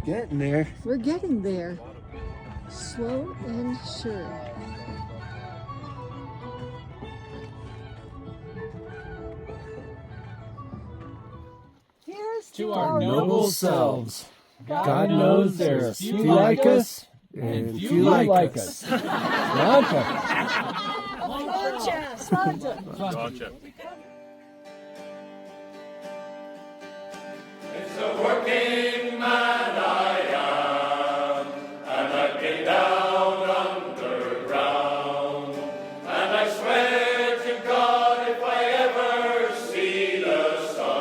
Getting there. We're getting there. Slow and sure. Here's To our noble selves. God knows there are few like us and few like us. Sláinte. Sláinte. It's a working man I am, and I've been down underground, and I swear to God if I ever see the sun,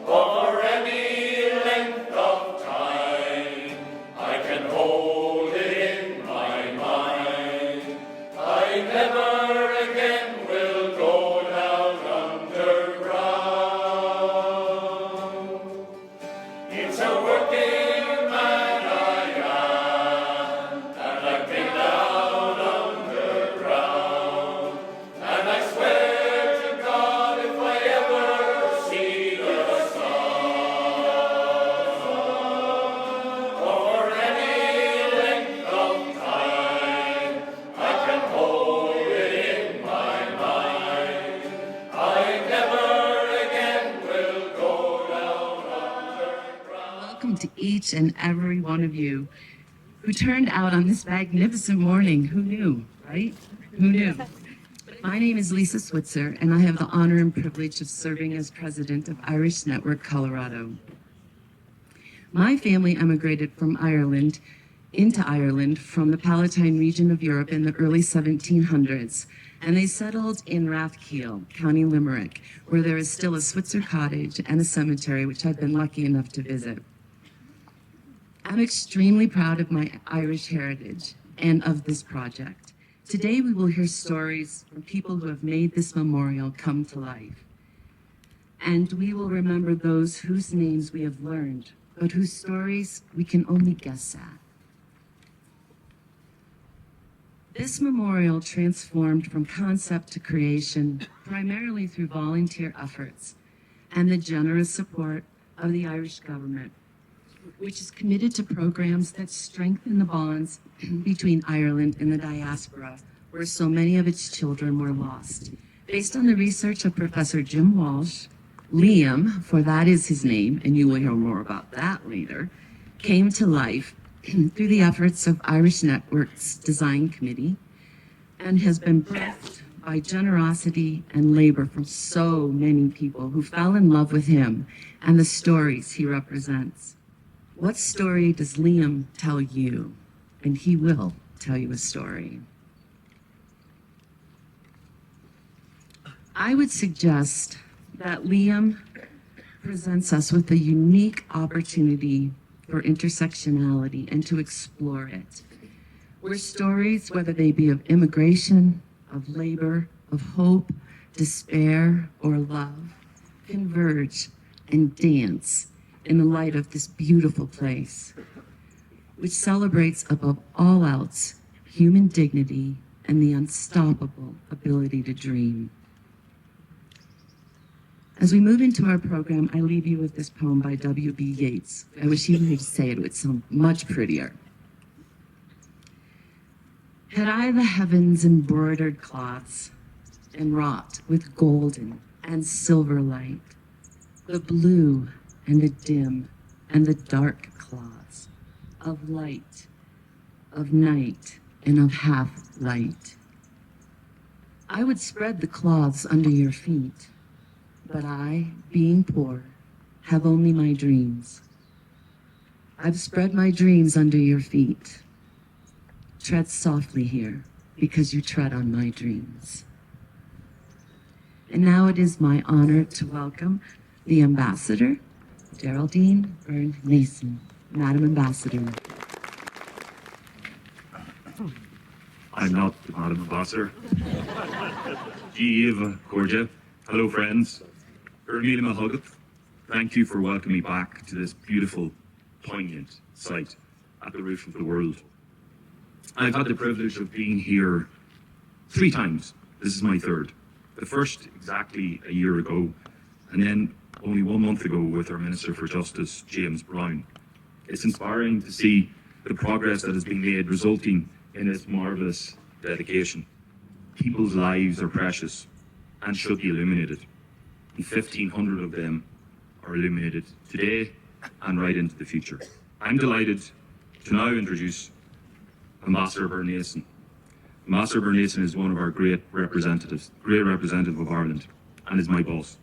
for any length of time, I can hold it in my mind. I never again will go down underground. It's a working man I am, and I've been down underground, and I swear to God if I ever see the sun, for any length of time, I can hold it in my mind. I never again will go down underground. Welcome to each and every one of you who turned out on this magnificent morning. Who knew, right? Who knew? My name is Lisa Switzer, and I have the honor and privilege of serving as president of Irish Network Colorado. My family emigrated from Ireland into Ireland from the Palatine region of Europe in the early 1700s, and they settled in Rathkeil, County Limerick, where there is still a Switzer cottage and a cemetery, which I've been lucky enough to visit. I'm extremely proud of my Irish heritage and of this project. Today we will hear stories from people who have made this memorial come to life. And we will remember those whose names we have learned, but whose stories we can only guess at. This memorial transformed from concept to creation primarily through volunteer efforts and the generous support of the Irish government, which is committed to programs that strengthen the bonds between Ireland and the diaspora, where so many of its children were lost. Based on the research of Professor Jim Walsh, Liam, for that is his name, and you will hear more about that later, came to life through the efforts of Irish Network's Design Committee and has been birthed by generosity and labor from so many people who fell in love with him and the stories he represents. What story does Liam tell you? And he will tell you a story. I would suggest that Liam presents us with a unique opportunity for intersectionality and to explore it. Where stories, whether they be of immigration, of labor, of hope, despair, or love, converge and dance in the light of this beautiful place, which celebrates above all else human dignity and the unstoppable ability to dream. As we move into our program, I leave you with this poem by W.B. Yeats. I wish he would say it would sound much prettier. Had I the heavens embroidered cloths and wrought with golden and silver light, the blue and the dim and the dark cloths of light, of night, and of half light, I would spread the cloths under your feet. But I, being poor, have only my dreams. I've spread my dreams under your feet. Tread softly here, because you tread on my dreams. And now it is my honor to welcome the Ambassador, Geraldine Byrne-Nason. Madam Ambassador. I'm not the Madam Ambassador. Giva Cordia. Hello, friends. Ermila Mahugat. Thank you for welcoming me back to this beautiful, poignant site at the root of the world. I've had the privilege of being here 3 times. This is my third. The first exactly a year ago, and then only 1 month ago with our Minister for Justice, James Brown. It's inspiring to see the progress that has been made, resulting in this marvellous dedication. People's lives are precious and should be illuminated, and 1,500 of them are illuminated today and right into the future. I'm delighted to now introduce Ambassador Bernason. Ambassador Bernason is one of our great representative of Ireland, and is my boss.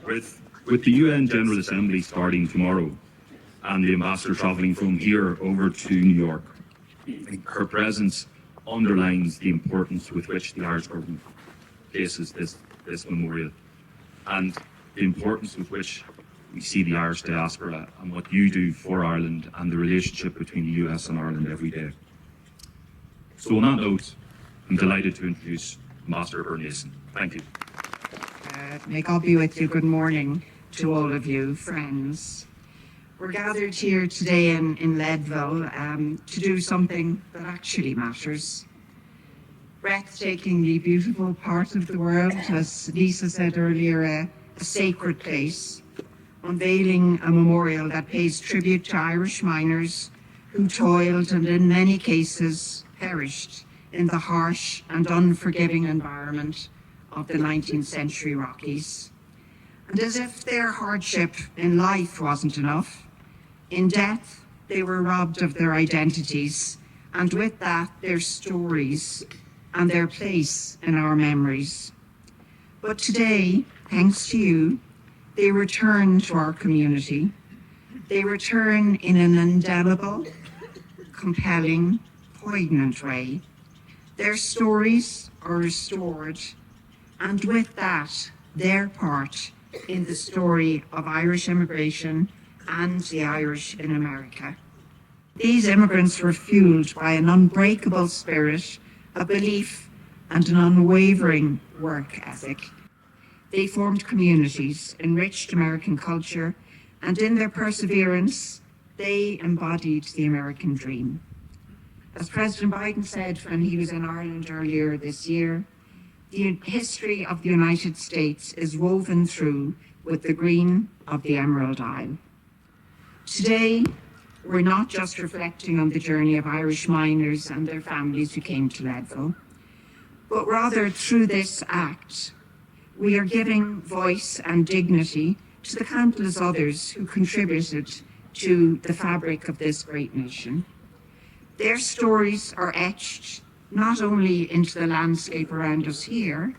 With the UN General Assembly starting tomorrow, and the ambassador travelling from here over to New York, her presence underlines the importance with which the Irish government places this memorial, and the importance with which we see the Irish diaspora and what you do for Ireland and the relationship between the US and Ireland every day. So on that note, I'm delighted to introduce Ambassador Bernason. Thank you. May God be with you. Good morning to all of you, friends. We're gathered here today in Leadville to do something that actually matters. Breathtakingly beautiful part of the world, as Lisa said earlier, a sacred place, unveiling a memorial that pays tribute to Irish miners who toiled and in many cases perished in the harsh and unforgiving environment of the 19th century Rockies. And as if their hardship in life wasn't enough, in death they were robbed of their identities, and with that their stories and their place in our memories. But today, thanks to you, they return to our community. They return in an indelible, compelling, poignant way. Their stories are restored, and with that, their part in the story of Irish immigration and the Irish in America. These immigrants were fueled by an unbreakable spirit, a belief, and an unwavering work ethic. They formed communities, enriched American culture, and in their perseverance, they embodied the American dream. As President Biden said when he was in Ireland earlier this year, the history of the United States is woven through with the green of the Emerald Isle. Today, we're not just reflecting on the journey of Irish miners and their families who came to Leadville, but rather through this act, we are giving voice and dignity to the countless others who contributed to the fabric of this great nation. Their stories are etched not only into the landscape around us here,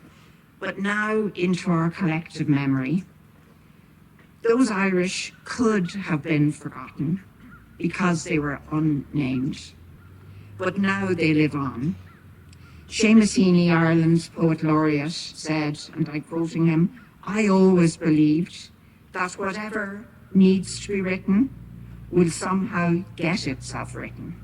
but now into our collective memory. Those Irish could have been forgotten because they were unnamed, but now they live on. Seamus Heaney, Ireland's poet laureate, said, and I'm quoting him, "I always believed that whatever needs to be written will somehow get itself written."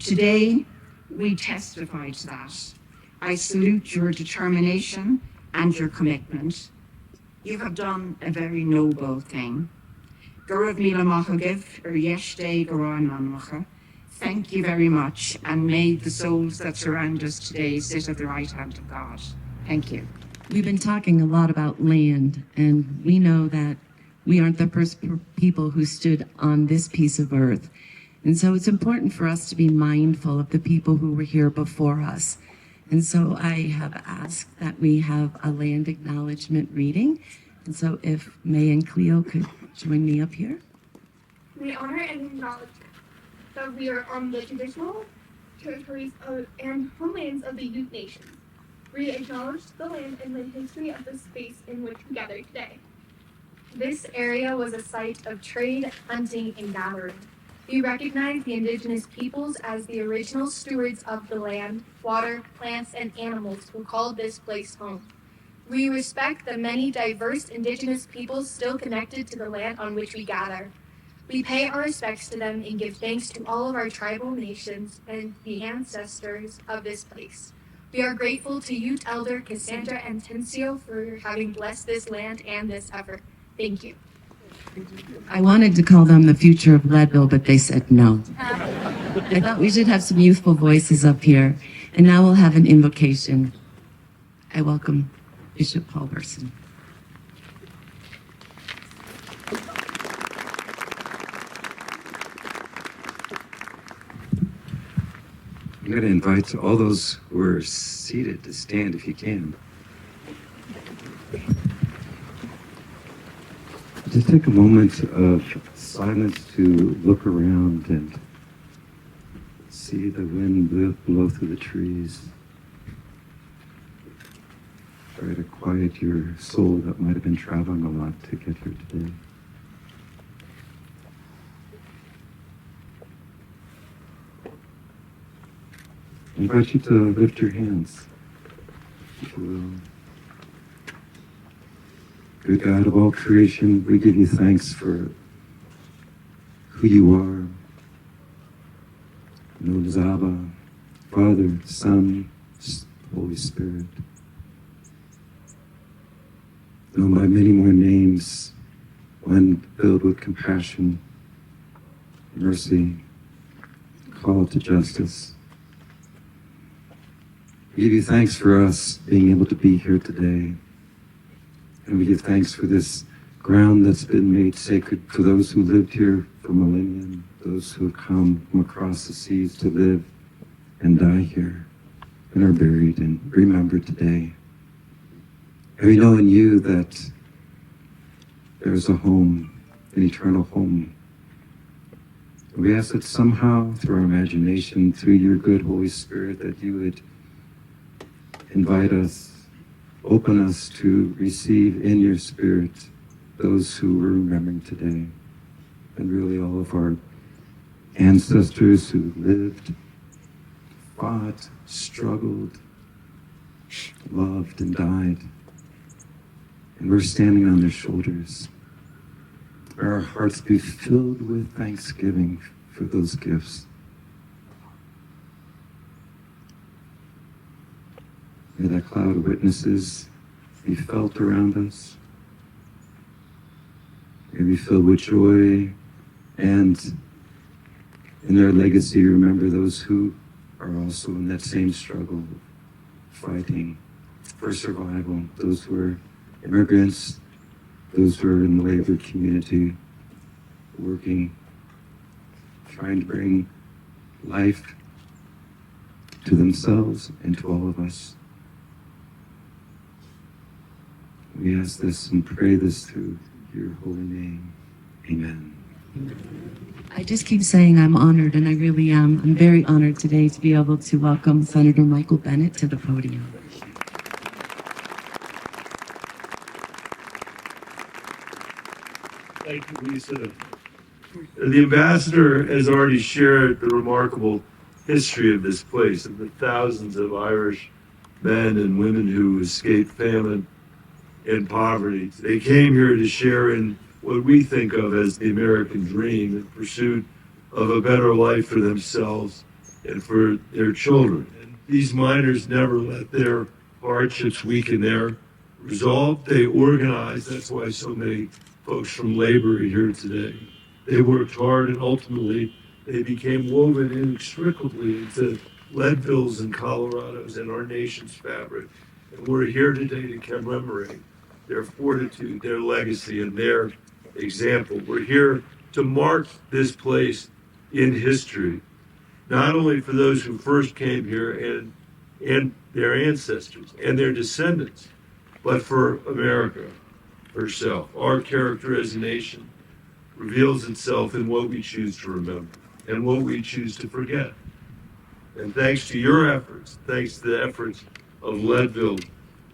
Today, we testify to that. I salute your determination and your commitment. You have done a very noble thing. Thank you very much, and may the souls that surround us today sit at the right hand of God. Thank you. We've been talking a lot about land, and we know that we aren't the first people who stood on this piece of earth. And so it's important for us to be mindful of the people who were here before us. And so I have asked that we have a land acknowledgement reading. And so if May and Cleo could join me up here. We honor and acknowledge that we are on the traditional territories and homelands of the Ute Nations. We acknowledge the land and the history of the space in which we gather today. This area was a site of trade, hunting, and gathering. We recognize the indigenous peoples as the original stewards of the land, water, plants, and animals who called this place home. We respect the many diverse indigenous peoples still connected to the land on which we gather. We pay our respects to them and give thanks to all of our tribal nations and the ancestors of this place. We are grateful to Ute Elder Cassandra and Tencio for having blessed this land and this effort. Thank you. I wanted to call them the future of Leadville, but they said no. I thought we should have some youthful voices up here. And now we'll have an invocation. I welcome Bishop Paul Burson. I'm going to invite all those who are seated to stand if you can. Just take a moment of silence to look around and see the wind blow through the trees. Try to quiet your soul that might have been traveling a lot to get here today. I invite you to lift your hands, if you will. Good God of all creation, we give you thanks for who you are, known as Abba, Father, Son, Holy Spirit. Known by many more names, one filled with compassion, mercy, call to justice. We give you thanks for us being able to be here today. And we give thanks for this ground that's been made sacred for those who lived here for millennia, those who have come from across the seas to live and die here and are buried and remembered today. And we know in you that there is a home, an eternal home. And we ask that somehow, through our imagination, through your good Holy Spirit, that you would invite us, open us to receive in your Spirit those who we're remembering today. And really all of our ancestors who lived, fought, struggled, loved, and died. And we're standing on their shoulders. May our hearts be filled with thanksgiving for those gifts. May that cloud of witnesses be felt around us. May we filled with joy, and in their legacy remember those who are also in that same struggle, fighting for survival, those who are immigrants, those who are in the labor community, working, trying to bring life to themselves and to all of us. We ask this and pray this through your holy name. Amen. I just keep saying I'm honored, and I really am. I'm very honored today to be able to welcome Senator Michael Bennett to the podium. Thank you, Lisa. The ambassador has already shared the remarkable history of this place and the thousands of Irish men and women who escaped famine and poverty. They came here to share in what we think of as the American dream in pursuit of a better life for themselves and for their children. And these miners never let their hardships weaken their resolve. They organized. That's why so many folks from labor are here today. They worked hard, and ultimately they became woven inextricably into Leadville's and Colorado's and our nation's fabric. And we're here today to commemorate their fortitude, their legacy, and their example. We're here to mark this place in history, not only for those who first came here and their ancestors and their descendants, but for America herself. Our character as a nation reveals itself in what we choose to remember and what we choose to forget. And thanks to your efforts, thanks to the efforts of Leadville,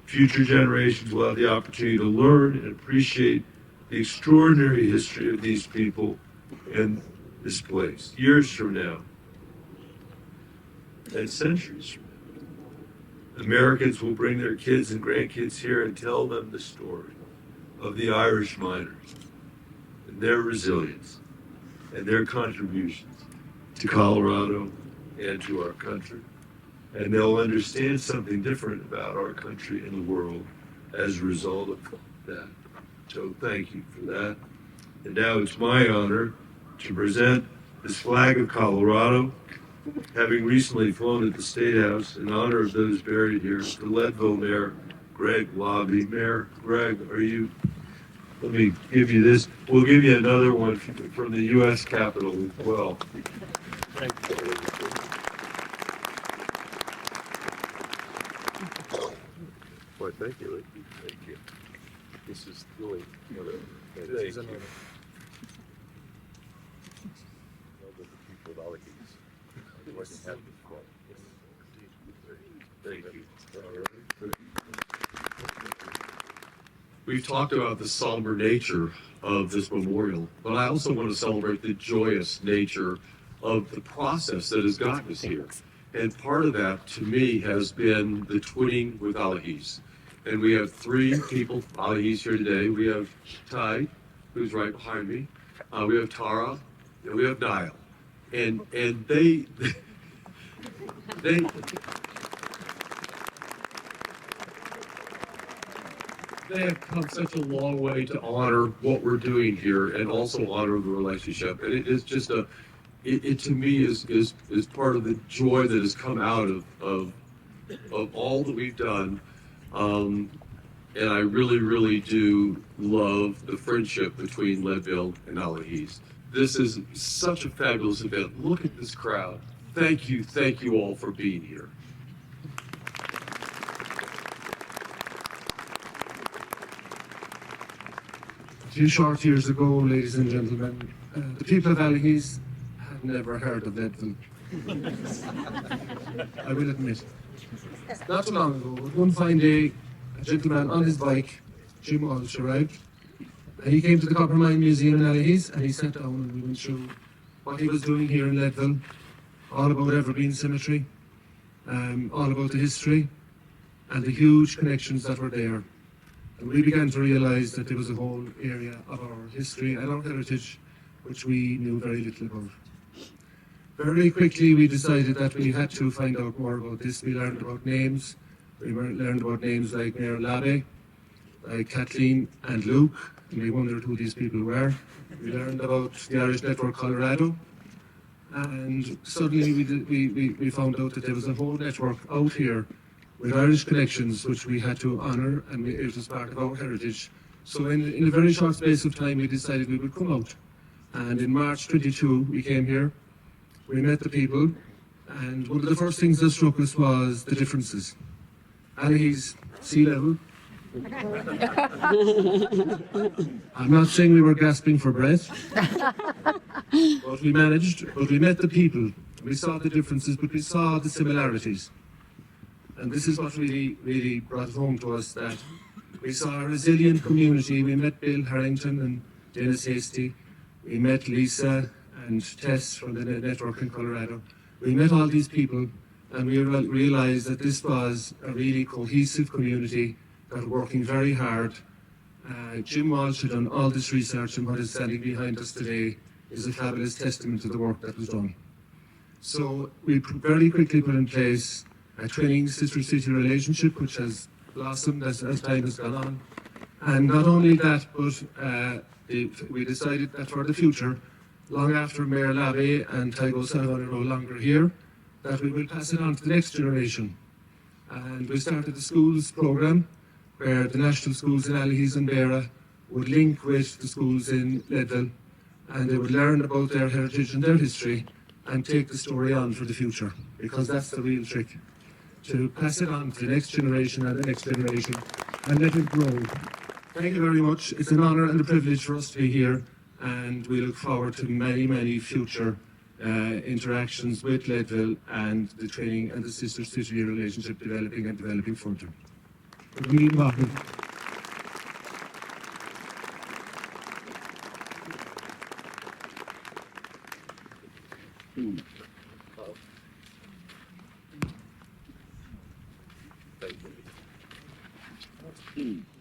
future generations will have the opportunity to learn and appreciate the extraordinary history of these people and this place. Years from now, and centuries from now, Americans will bring their kids and grandkids here and tell them the story of the Irish miners and their resilience and their contributions to Colorado and to our country. And they'll understand something different about our country and the world as a result of that. So thank you for that. And now it's my honor to present this flag of Colorado, having recently flown at the State House in honor of those buried here, the Leadville Mayor, Greg Lobby. Mayor Greg, are you? Let me give you this. We'll give you another one from the U.S. Capitol as well. Thank you. Well, thank you. Thank you. This is really thank you. Thank you. We've talked about the somber nature of this memorial, but I also want to celebrate the joyous nature of the process that has gotten us here. And part of that, to me, has been the twinning with Alahis. And we have three people, Alahis, here today. We have Ty, who's right behind me. We have Tara, and we have Niall. And they have come such a long way to honor what we're doing here and also honor the relationship. And it is just it to me is part of the joy that has come out of all that we've done. And I really, really do love the friendship between Leadville and Alahis. This is such a fabulous event. Look at this crowd. Thank you all for being here. A few short years ago, ladies and gentlemen, the people of Alahis had never heard of Leadville. I will admit. Not too long ago, but one fine day, a gentleman on his bike, Jim Walsh, arrived. And he came to the Copper Mine Museum in Alahis, and he sat down and we went through what he was doing here in Leadville, all about Evergreen Cemetery, all about the history, and the huge connections that were there. And we began to realise that there was a whole area of our history and our heritage which we knew very little about. Very quickly we decided that we had to find out more about this. We learned about names. We learned about names like Mayor Labe, like Kathleen and Luke, and we wondered who these people were. We learned about the Irish Network Colorado, and suddenly we found out that there was a whole network out here with Irish connections which we had to honour, and it was part of our heritage. So in a very short space of time we decided we would come out. And in March 22 we came here, we met the people, and one of the first things that struck us was the differences. Alahis, sea level. I'm not saying we were gasping for breath, but we managed, but we met the people. We saw the differences, but we saw the similarities. And this is what really brought it home to us, that we saw a resilient community. We met Bill Harrington and Dennis Hasty. We met Lisa and Tess from the network in Colorado. We met all these people, and we realized that this was a really cohesive community that were working very hard. Jim Walsh had done all this research, and what is standing behind us today is a fabulous testament to the work that was done. So we very quickly put in place a twinning sister-city relationship, which has blossomed as time has gone on. And not only that, but we decided that for the future, long after Mayor Labe and Tygo Sullivan are no longer here, that we will pass it on to the next generation. And we started the schools program, where the national schools in Alahis and Beara would link with the schools in Leadville, and they would learn about their heritage and their history and take the story on for the future, because that's the real trick, to pass it on to the next generation and the next generation and let it grow. Thank you very much. It's an honour and a privilege for us to be here, and we look forward to many, many future interactions with Leadville and the training and the sister city relationship developing further.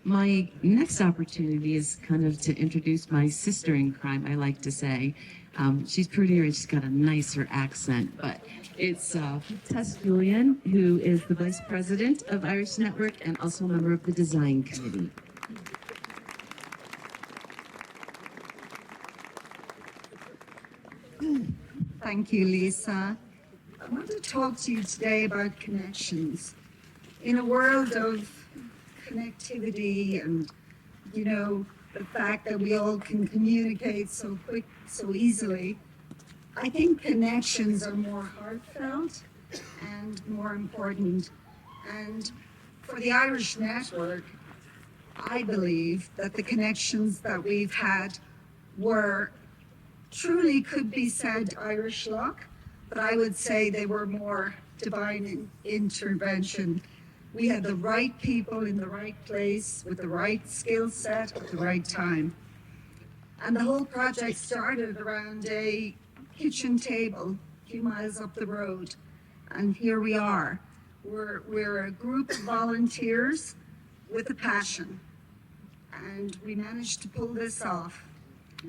My next opportunity is kind of to introduce my sister in crime, I like to say. She's prettier and she's got a nicer accent, but it's Tess Julian, who is the Vice President of Irish Network and also a member of the Design Committee. Thank you, Lisa. I want to talk to you today about connections. In a world of connectivity and, you know, the fact that we all can communicate so quick, so easily. I think connections are more heartfelt and more important. And for the Irish Network, I believe that the connections that we've had were truly could be said Irish luck, but I would say they were more divine intervention. We had the right people in the right place with the right skill set at the right time. And the whole project started around a kitchen table a few miles up the road. And here we are. We're a group of volunteers with a passion. And we managed to pull this off.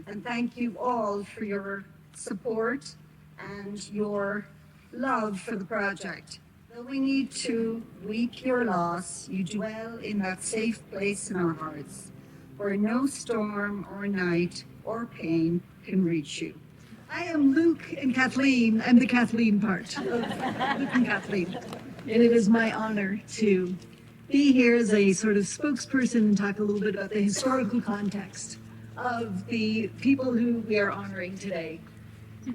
And thank you all for your support and your love for the project. Though we need to weep your loss, you dwell in that safe place in our hearts, where no storm or night or pain can reach you. I am Luke and Kathleen. I'm the Kathleen part of Luke and Kathleen. And it is my honor to be here as a sort of spokesperson and talk a little bit about the historical context of the people who we are honoring today.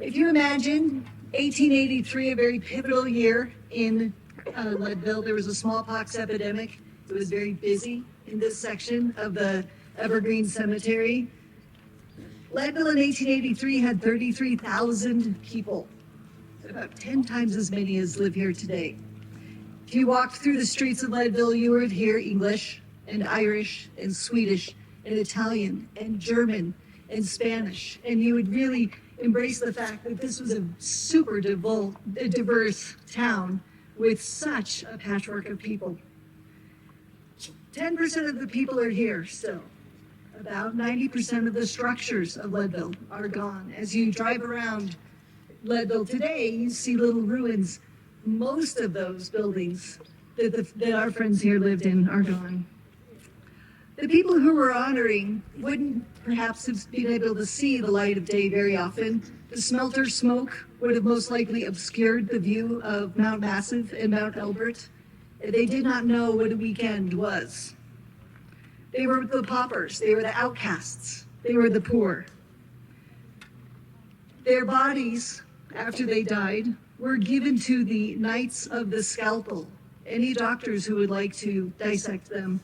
If you imagine 1883, a very pivotal year in Leadville, there was a smallpox epidemic. It was very busy in this section of the Evergreen Cemetery. Leadville in 1883 had 33,000 people, about 10 times as many as live here today. If you walked through the streets of Leadville, you would hear English and Irish and Swedish and Italian and German and Spanish, and you would really embrace the fact that this was a super diverse town with such a patchwork of people. 10% of the people are here still. About 90% of the structures of Leadville are gone. As you drive around Leadville today, you see little ruins. Most of those buildings that our friends here lived in are gone. The people who we're honoring wouldn't perhaps have been able to see the light of day very often. The smelter smoke would have most likely obscured the view of Mount Massive and Mount Elbert. They did not know what a weekend was. They were the paupers, they were the outcasts, they were the poor. Their bodies, after they died, were given to the Knights of the Scalpel, any doctors who would like to dissect them,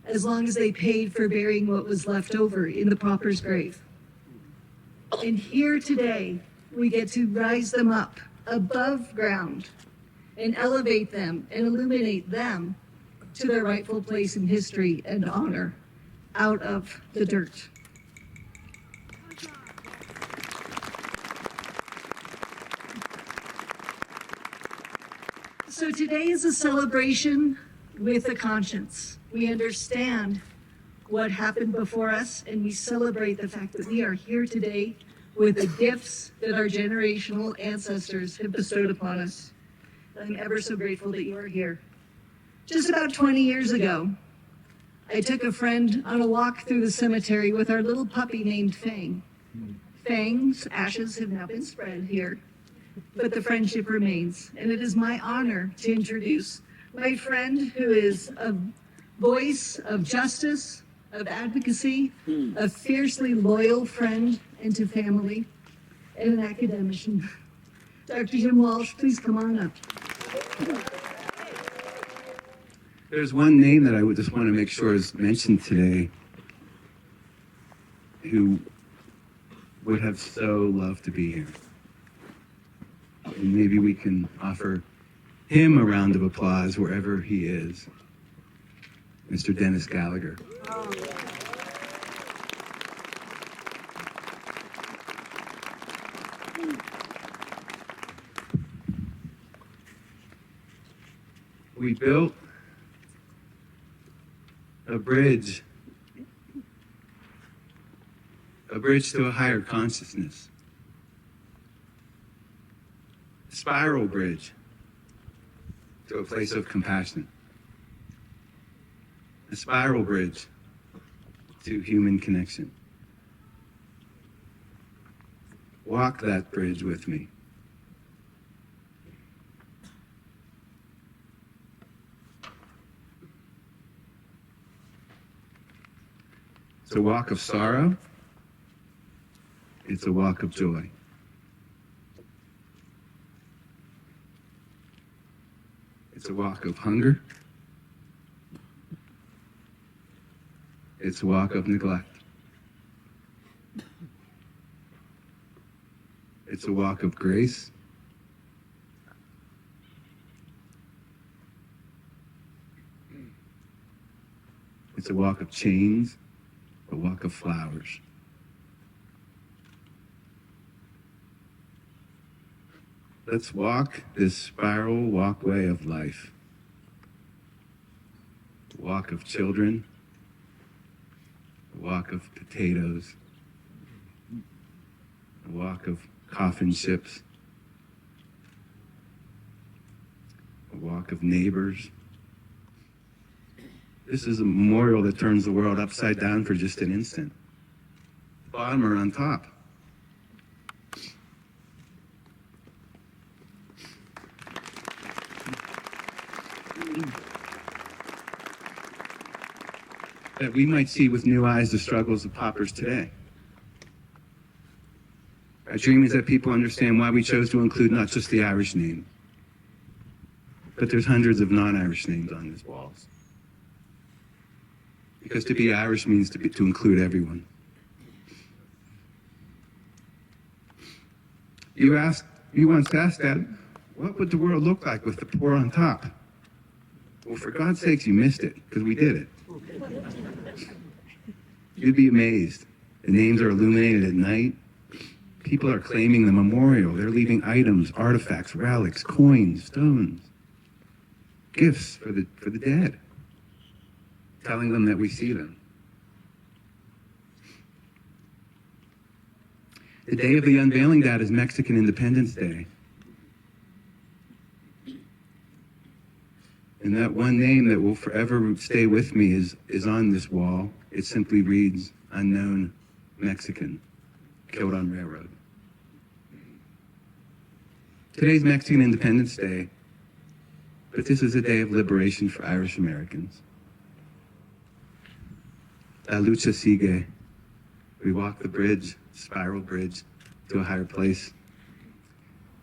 as long as they paid for burying what was left over in the pauper's grave. And here today, we get to rise them up above ground and elevate them and illuminate them to their rightful place in history and honor out of the dirt. So today is a celebration with a conscience. We understand what happened before us, and we celebrate the fact that we are here today with the gifts that our generational ancestors have bestowed upon us. I'm ever so grateful that you are here. Just about 20 years ago, I took a friend on a walk through the cemetery with our little puppy named Fang. Fang's ashes have now been spread here, but the friendship remains. And it is my honor to introduce my friend who is a voice of justice, of advocacy, a fiercely loyal friend and to family, and an academician. Dr. Jim Walsh, please come on up. There's one name that I would just want to make sure is mentioned today who would have so loved to be here. And maybe we can offer him a round of applause wherever he is. Mr. Dennis Gallagher. We built a bridge to a higher consciousness. A spiral bridge to a place of compassion. A spiral bridge to human connection. Walk that bridge with me. It's a walk of sorrow. It's a walk of joy. It's a walk of hunger. It's a walk of neglect. It's a walk of grace. It's a walk of chains, a walk of flowers. Let's walk this spiral walkway of life. A walk of children, a walk of potatoes, a walk of coffin ships, a walk of neighbors. This is a memorial that turns the world upside down for just an instant. Bottom or on top. That we might see with new eyes the struggles of paupers today. Our dream is that people understand why we chose to include not just the Irish name, but there's hundreds of non-Irish names on these walls. Because to be Irish means to include everyone. You once asked, Dad, what would the world look like with the poor on top? Well, for God's sakes, you missed it, because we did it. You'd be amazed. The names are illuminated at night. People are claiming the memorial. They're leaving items, artifacts, relics, coins, stones, gifts for the dead, telling them that we see them. The day of the unveiling, Dad, is Mexican Independence Day. And that one name that will forever stay with me is on this wall. It simply reads, unknown Mexican, killed on railroad. Today's Mexican Independence Day, but this is a day of liberation for Irish Americans. La lucha sigue. We walk the bridge, spiral bridge, to a higher place.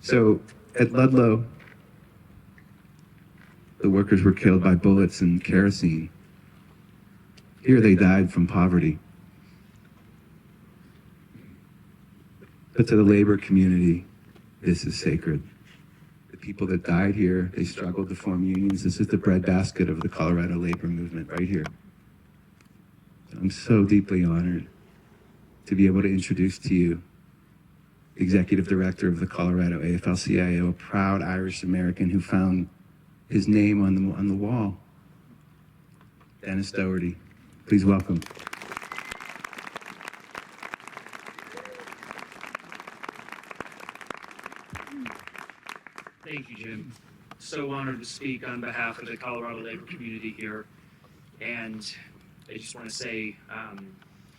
So at Ludlow, the workers were killed by bullets and kerosene. Here they died from poverty. But to the labor community, this is sacred. The people that died here, they struggled to form unions. This is the breadbasket of the Colorado labor movement right here. I'm so deeply honored to be able to introduce to you the executive director of the Colorado AFL-CIO, a proud Irish American who found his name on the wall. Dennis Doherty, please welcome. Thank you, Jim. So honored to speak on behalf of the Colorado labor community here. And I just want to say,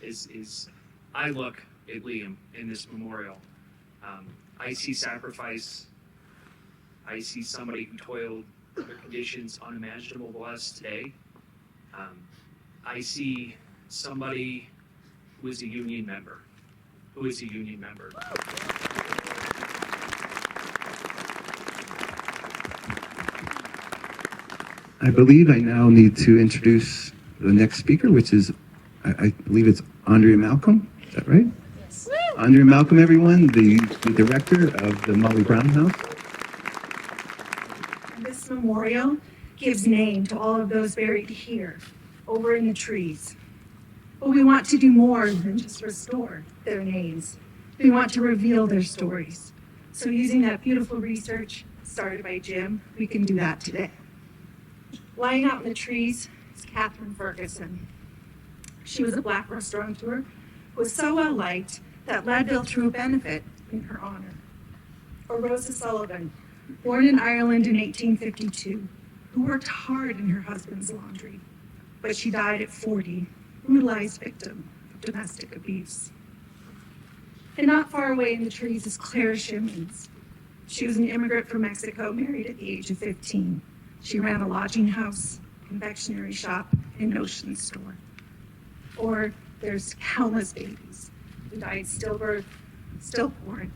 as I look at Liam in this memorial, I see sacrifice. I see somebody who toiled under conditions unimaginable to us today. I see somebody who is a union member, I believe I now need to introduce the next speaker, which is, I believe it's Andrea Malcolm. Is that right? Yes. Andrea Malcolm, everyone, the director of the Molly Brown House. This memorial gives name to all of those buried here, over in the trees. But we want to do more than just restore their names. We want to reveal their stories. So using that beautiful research started by Jim, we can do that today. Lying out in the trees is Catherine Ferguson. She was a Black restaurateur who was so well liked that Leadville threw a benefit in her honor. Or Rosa Sullivan, born in Ireland in 1852, who worked hard in her husband's laundry, but she died at 40, brutalized victim of domestic abuse. And not far away in the trees is Clara Shimmons. She was an immigrant from Mexico, married at the age of 15. She ran a lodging house, confectionery shop, and notion store. Or there's countless babies who died stillbirth, stillborn,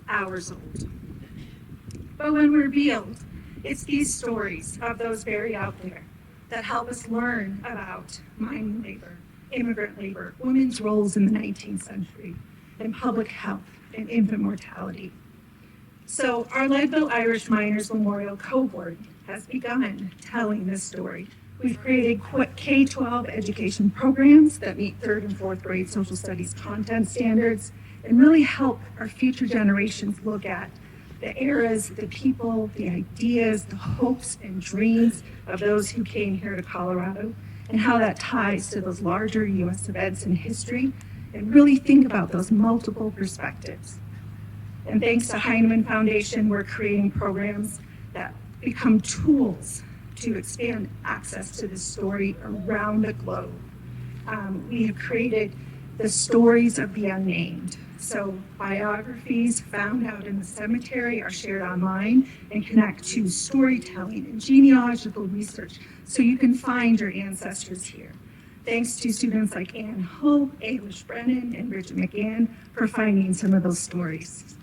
hours old. But when revealed, it's these stories of those buried out there that help us learn about mining labor, immigrant labor, women's roles in the 19th century, and public health and infant mortality. So our Leadville Irish Miners Memorial Cohort has begun telling this story. We've created K-12 education programs that meet 3rd and 4th grade social studies content standards and really help our future generations look at the eras, the people, the ideas, the hopes and dreams of those who came here to Colorado and how that ties to those larger U.S. events in history, and really think about those multiple perspectives. And thanks to Heinemann Foundation, we're creating programs that become tools to expand access to this story around the globe. We have created the stories of the unnamed. So biographies found out in the cemetery are shared online and connect to storytelling and genealogical research so you can find your ancestors here. Thanks to students like Ann Hope, Ailish Brennan, and Bridget McGann for finding some of those stories.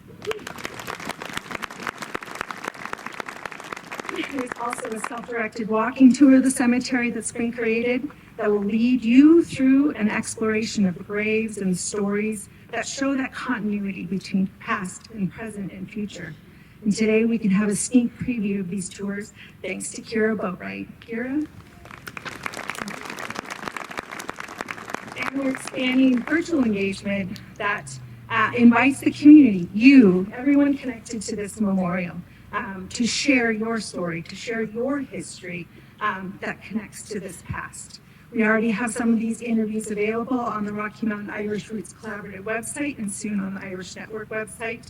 There's also a self-directed walking tour of the cemetery that's been created that will lead you through an exploration of the graves and stories that show that continuity between past and present and future. And today we can have a sneak preview of these tours thanks to Kira Boatwright. Kira? And we're expanding virtual engagement that invites the community, you, everyone connected to this memorial, to share your story, to share your history that connects to this past. We already have some of these interviews available on the Rocky Mountain Irish Roots Collaborative website and soon on the Irish Network website.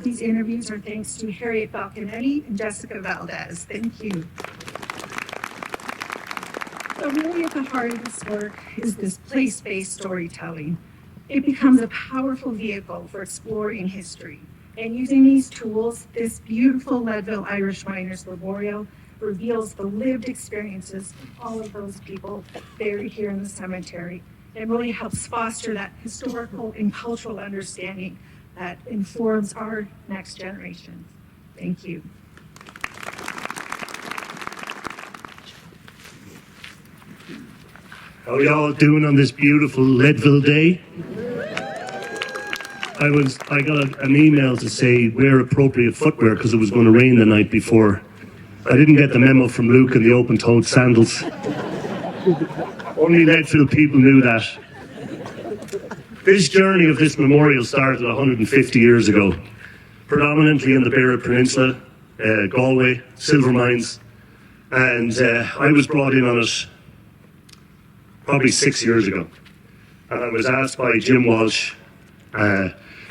These interviews are thanks to Harriet Falconetti and Jessica Valdez. Thank you. So really at the heart of this work is this place-based storytelling. It becomes a powerful vehicle for exploring history. And using these tools, this beautiful Leadville Irish Miners Memorial reveals the lived experiences of all of those people buried here in the cemetery and really helps foster that historical and cultural understanding that informs our next generation. Thank you. How are y'all doing on this beautiful Leadville day? I got an email to say wear appropriate footwear because it was going to rain the night before. I didn't get the memo from Luke and the open-toed sandals. Only Leadville people knew that. This journey of this memorial started 150 years ago, predominantly in the Beara Peninsula, Galway, silver mines, and I was brought in on it probably 6 years ago. And I was asked by Jim Walsh,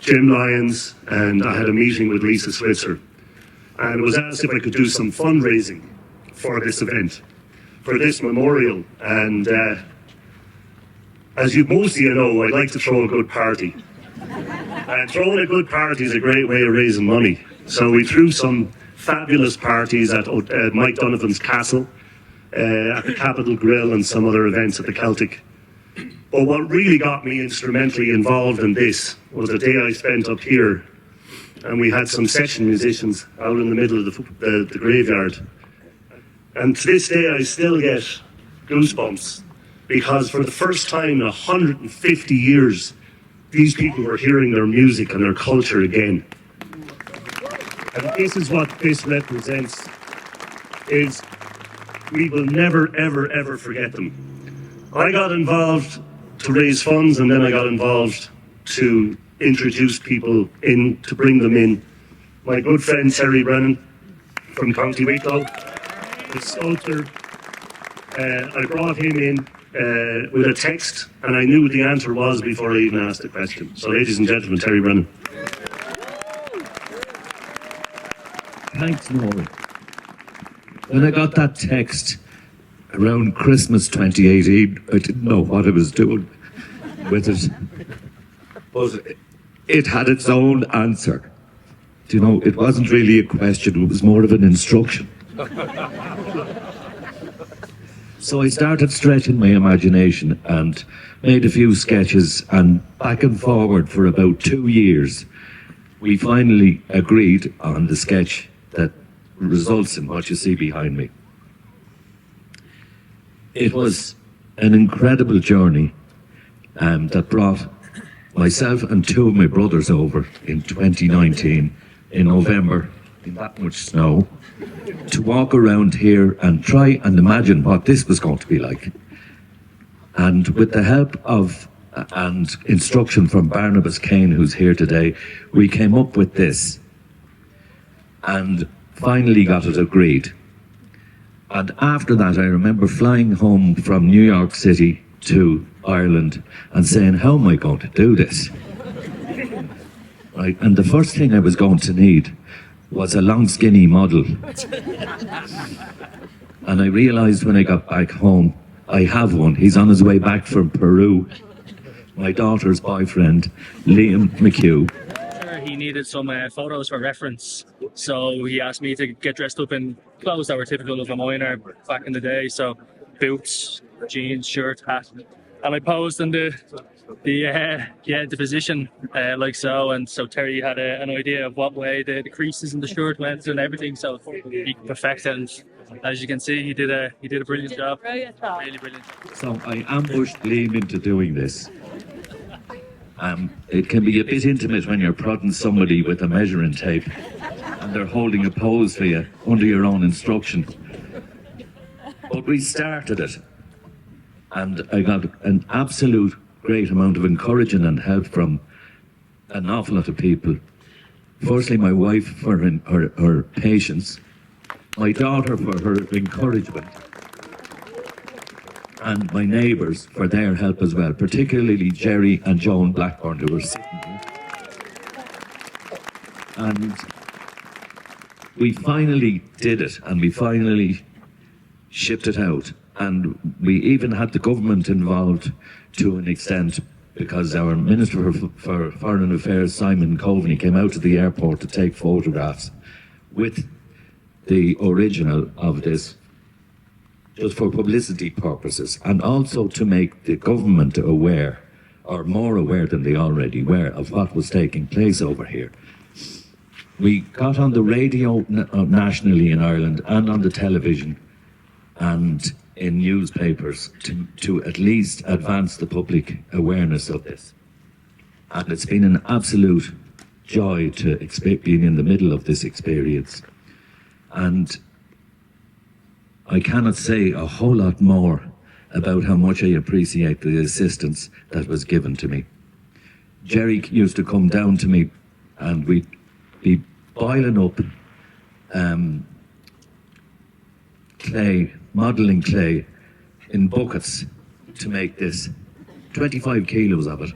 Jim Lyons, and I had a meeting with Lisa Switzer. And was asked if I could do some fundraising for this event, for this memorial. And as most of you know, I like to throw a good party. And throwing a good party is a great way of raising money. So we threw some fabulous parties at Mike Donovan's castle, at the Capitol Grill, and some other events at the Celtic. But what really got me instrumentally involved in this was the day I spent up here, and we had some session musicians out in the middle of the graveyard. And to this day I still get goosebumps, because for the first time in 150 years, these people were hearing their music and their culture again. And this is what this represents, is we will never, ever, ever forget them. I got involved to raise funds, and then I got involved to introduce people in, to bring them in. My good friend Terry Brennan from County Wicklow, the sculptor, I brought him in with a text, and I knew what the answer was before I even asked the question. So ladies and gentlemen, Terry Brennan. Thanks, Noel. When I got that text around Christmas 2018, I didn't know what I was doing with it. But it had its own answer. You know, it wasn't really a question, it was more of an instruction. So I started stretching my imagination and made a few sketches, and back and forward for about 2 years, we finally agreed on the sketch that results in what you see behind me. It was an incredible journey that brought myself and 2 of my brothers over in 2019 in November in that much snow to walk around here and try and imagine what this was going to be like. And with the help of and instruction from Barnabas Kane, who's here today, we came up with this and finally got it agreed. And after that, I remember flying home from New York City to Ireland and saying, how am I going to do this? Right, and the first thing I was going to need was a long skinny model. And I realized when I got back home, I have one. He's on his way back from Peru. My daughter's boyfriend, Liam McHugh. He needed some photos for reference, so he asked me to get dressed up in clothes that were typical of a miner back in the day. So boots, jeans, shirt, hat, and I posed in the position like so. And so Terry had an idea of what way the creases in the shirt went and everything. So he perfected it. And as you can see, he did a brilliant job. Brilliant job. Really brilliant. So I ambushed Liam into doing this. It can be a bit intimate when you're prodding somebody with a measuring tape and they're holding a pose for you under your own instruction. But we started it, and I got an absolute great amount of encouragement and help from an awful lot of people. Firstly, my wife for her patience, my daughter for her encouragement, and my neighbours for their help as well, particularly Jerry and Joan Blackburn, who were sitting here. And we finally did it, and we finally shipped it out. And we even had the government involved to an extent, because our Minister for Foreign Affairs, Simon Coveney, came out to the airport to take photographs with the original of this, just for publicity purposes, and also to make the government aware, or more aware than they already were, of what was taking place over here. We got on the radio nationally in Ireland and on the television and in newspapers to at least advance the public awareness of this. And it's been an absolute joy to being in the middle of this experience. And I cannot say a whole lot more about how much I appreciate the assistance that was given to me. Jerry used to come down to me and we'd be boiling up clay, modelling clay in buckets to make this, 25 kilos of it.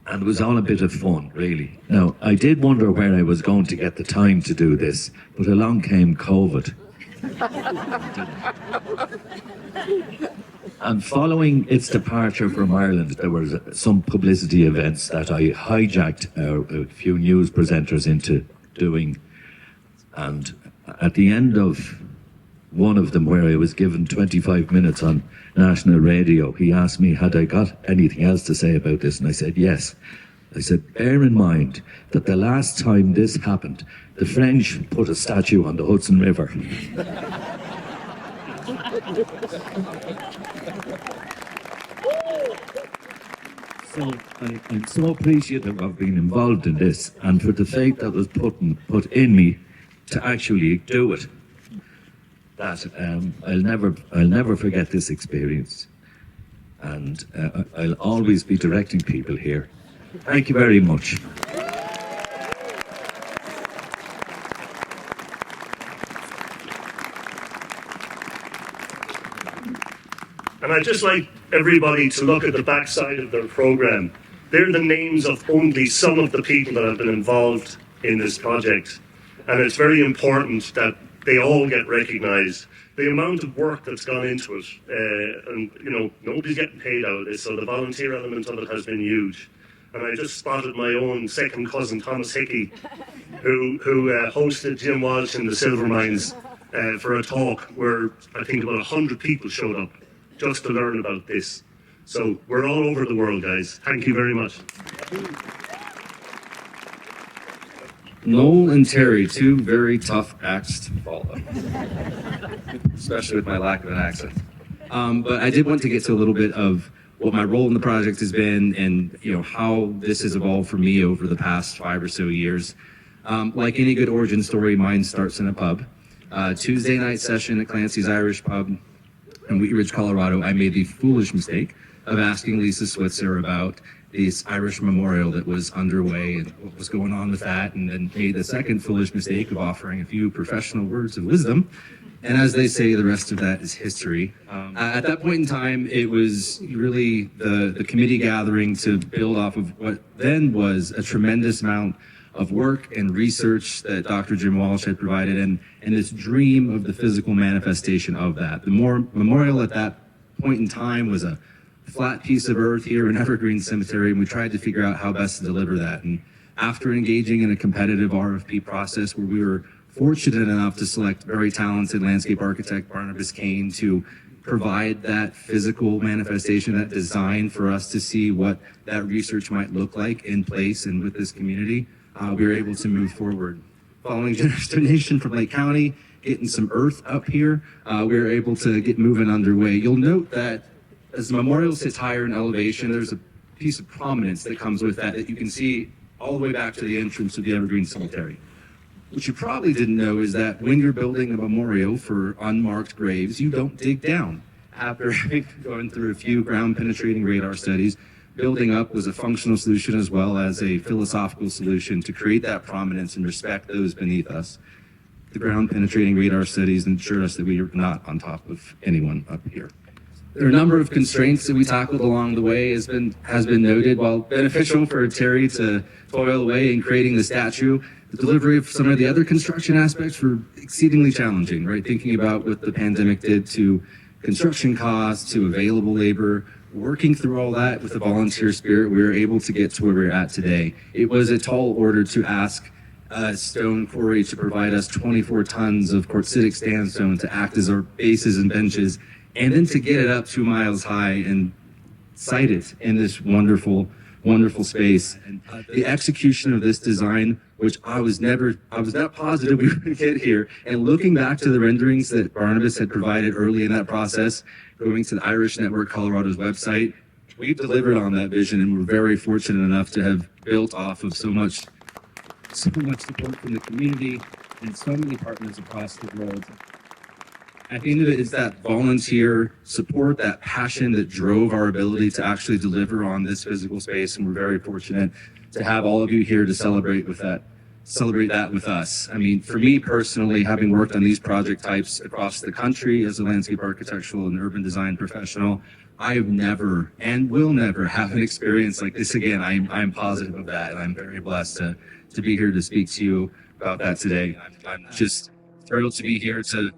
And it was all a bit of fun, really. Now, I did wonder where I was going to get the time to do this, but along came COVID. And following its departure from Ireland, there was some publicity events that I hijacked a few news presenters into doing. And at the end of one of them, where I was given 25 minutes on national radio, he asked me, had I got anything else to say about this? And I said, yes. I said, bear in mind that the last time this happened, the French put a statue on the Hudson River. So I'm so appreciative of being involved in this and for the faith that was put in me to actually do it. That I'll never forget this experience, and I'll always be directing people here. Thank you very much. And I'd just like everybody to look at the backside of their programme. They're the names of only some of the people that have been involved in this project. And it's very important that they all get recognised. The amount of work that's gone into it, and you know, nobody's getting paid out of this, so the volunteer element of it has been huge. And I just spotted my own second cousin, Thomas Hickey, who hosted Jim Walsh in the silver mines for a talk where I think about 100 people showed up just to learn about this. So we're all over the world, guys. Thank you very much. Noel and Terry, two very tough acts to follow, especially with my lack of an accent. But I did want to get to a little bit of what my role in the project has been and how this has evolved for me over the past 5 or so years. Like any good origin story, mine starts in a pub. Tuesday night session at Clancy's Irish Pub in Wheat Ridge, Colorado, I made the foolish mistake of asking Lisa Switzer about this Irish memorial that was underway and what was going on with that, and then made the second foolish mistake of offering a few professional words of wisdom. And as they say, the rest of that is history. At that point in time, it was really the committee gathering to build off of what then was a tremendous amount of work and research that Dr. Jim Walsh had provided, and this dream of the physical manifestation of that. The memorial at that point in time was a flat piece of earth here in Evergreen Cemetery, and we tried to figure out how best to deliver that. And after engaging in a competitive RFP process where we were fortunate enough to select very talented landscape architect Barnabas Kane to provide that physical manifestation, that design for us to see what that research might look like in place and with this community, we were able to move forward. Following generous donation from Lake County, getting some earth up here, we were able to get moving underway. You'll note that as the memorial sits higher in elevation, there's a piece of prominence that comes with that you can see all the way back to the entrance of the Evergreen Cemetery. What you probably didn't know is that when you're building a memorial for unmarked graves, you don't dig down. After going through a few ground-penetrating radar studies, building up was a functional solution as well as a philosophical solution to create that prominence and respect those beneath us. The ground-penetrating radar studies ensure us that we are not on top of anyone up here. There are a number of constraints that we tackled along the way, has been noted. While beneficial for Terry to toil away in creating the statue, the delivery of some of the other construction aspects were exceedingly challenging, right? Thinking about what the pandemic did to construction costs, to available labor, working through all that with a volunteer spirit, we were able to get to where we're at today. It was a tall order to ask Stone Quarry to provide us 24 tons of quartzitic sandstone to act as our bases and benches, and then to get it up 2 miles high and site it in this wonderful, wonderful space. And the execution of this design, which I was not positive we would get here. And looking back to the renderings that Barnabas had provided early in that process, going to the Irish Network Colorado's website, we delivered on that vision, and we're very fortunate enough to have built off of so much support from the community and so many partners across the world. At the end of it is that volunteer support, that passion that drove our ability to actually deliver on this physical space, and we're very fortunate to have all of you here to celebrate that with us. I mean, for me personally, having worked on these project types across the country as a landscape architectural and urban design professional, I have never and will never have an experience like this again. I'm positive of that, and I'm very blessed to be here to speak to you about that today. I'm just thrilled to be here to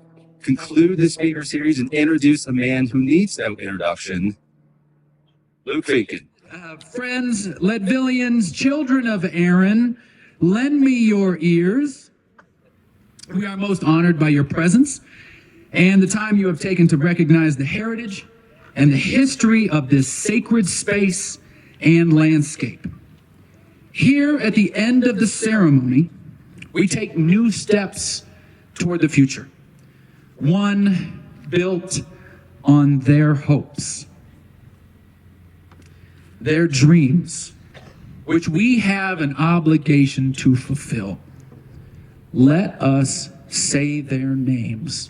conclude this speaker series and introduce a man who needs no introduction, Luke Finken. Friends, Leadvillians, children of Aaron, lend me your ears. We are most honored by your presence and the time you have taken to recognize the heritage and the history of this sacred space and landscape. Here at the end of the ceremony, we take new steps toward the future. One built on their hopes, their dreams, which we have an obligation to fulfill. Let us say their names.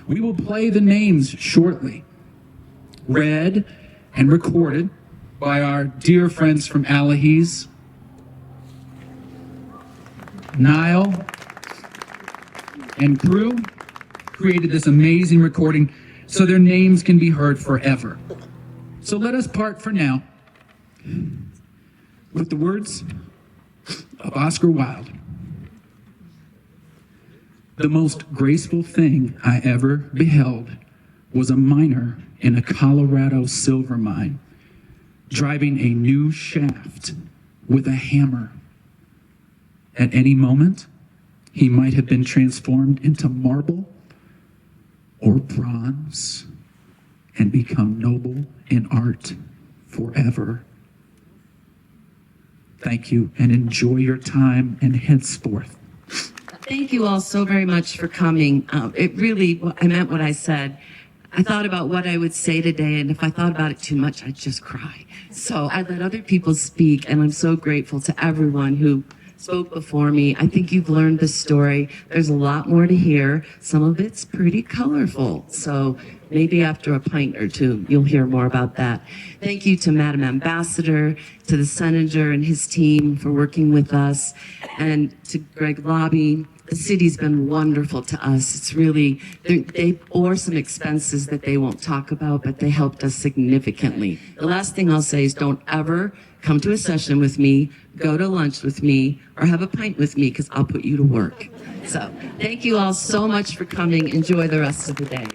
We will play the names shortly, read and recorded by our dear friends from Allihies, Niall and crew created this amazing recording so their names can be heard forever. So let us part for now with the words of Oscar Wilde. The most graceful thing I ever beheld was a miner in a Colorado silver mine, driving a new shaft with a hammer. At any moment, he might have been transformed into marble or bronze and become noble in art forever. Thank you, and enjoy your time, and henceforth. Thank you all so very much for coming. It really, I meant what I said. I thought about what I would say today, and if I thought about it too much, I'd just cry. So I let other people speak, and I'm so grateful to everyone who spoke before me. I think you've learned the story. There's a lot more to hear. Some of it's pretty colorful. So maybe after a pint or two, you'll hear more about that. Thank you to Madam Ambassador, to the Senator and his team for working with us, and to Greg Lobby. The city's been wonderful to us. It's really, they bore some expenses that they won't talk about, but they helped us significantly. The last thing I'll say is don't ever come to a session with me, go to lunch with me, or have a pint with me, because I'll put you to work. So thank you all so much for coming. Enjoy the rest of the day.